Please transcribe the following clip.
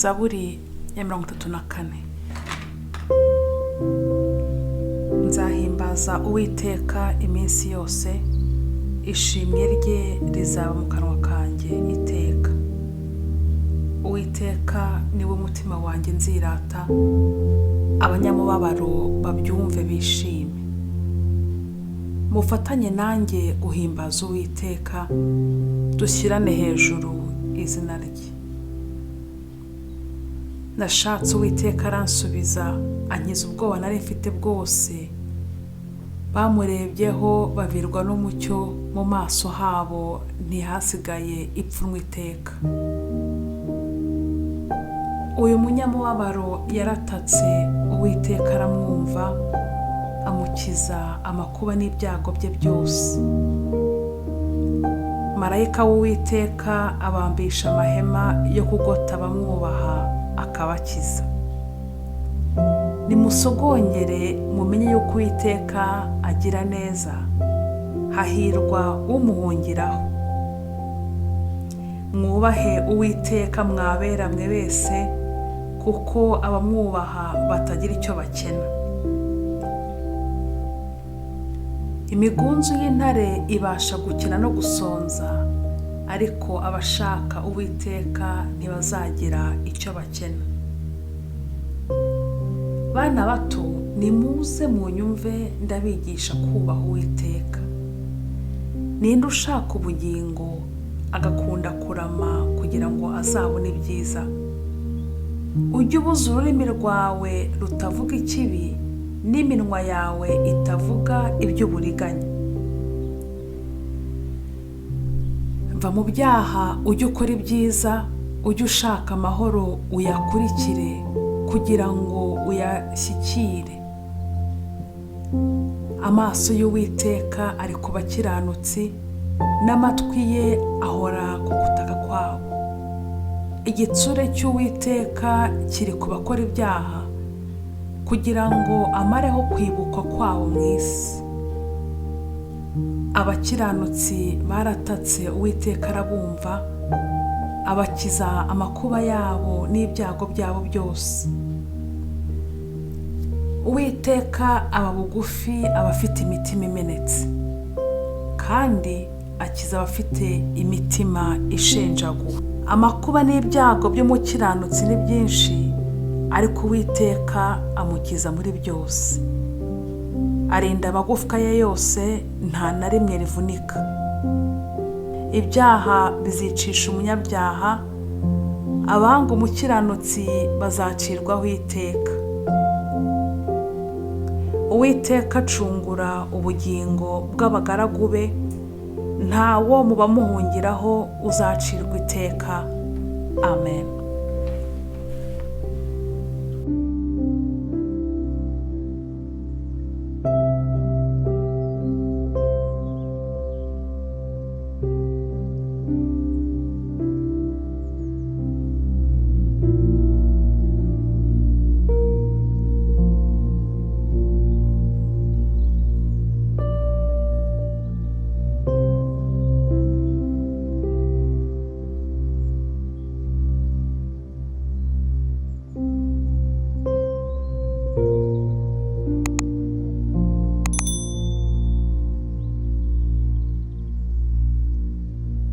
Zaburi ya 34. Nzahimbaza Uwiteka iminsi yose, ishimwe rye rizaba mu kanwa kanjye iteka. Uwiteka niwe umutima wanjye nzirata, abanyamubabaro babyumve bishime. Mufatanye nanjye guhimbaza Uwiteka, dushyirane hejuru izina rye. Nashatse Uwiteka aransubiza, ankiza ubwoba nari mfite bwose. Bamurebyeho bavirwa n'umucyo, mu maso habo ntihasigaye ipfunwe iteka. Uyu munyamubabaro yaratatse, Uwiteka aramwumva, amukiza amakuba n'ibyago bye byose. Marayika w'Uwiteka abambisha amahema yo kugota abamwubaha, akabakiza. Nimusogongere mumenye yuko Uwiteka agira neza, hahirwa umuhungiraho. Mwubahe Uwiteka mwabera mwe bese, kuko abamwubaha batagira icyo bakena. Imigunzu y'intare ibasha gukina no gusonza, ariko abashaka Uwiteka ntibazagira icyo bakena. Bana bato, nimuze munyumve ndabigisha kubaha Uwiteka. Ninde ushaka ubugingo agakunda kurama kugira ngo azabone ibyiza? Ujye ubuza ururimi rwawe rutavuga ikibi, n'iminwa yawe itavuga iby'uburiganya. Mva mu byaha ujye ukora ibyiza, ujye ushaka amahoro uyakurikire, kugira ngo uyashyikire. Amaso y'Uwiteka ari ku bakiranutsi, n'amatwi ye ahora ku gutaka kwabo. Igitsure cy'Uwiteka kiri ku bakora ibyaha, kugira ngo amareho kwibukwa kwabo mu isi. Abakiranutsi baratatse, Uwiteka arabumva, abakiza amakuba yabo n'ibyago byabo byose. Uwiteka aba bugufi abafite imitima imenetse, kandi akiza abafite imitima ishenjaguwe. Amakuba n'ibyago by'umukiranutsi ni byinshi, ariko Uwiteka amukiza muri byose. Arinda amagufwa ye yose, nta na rimwe rivunika. Ibyaha bizicisha umunyabyaha, abanga umukiranutsi bazacirwaho iteka. Uwiteka acungura ubugingo bw'abagaragu be, nta wo mu bamuhungiraho uzacirwa iteka. Amen.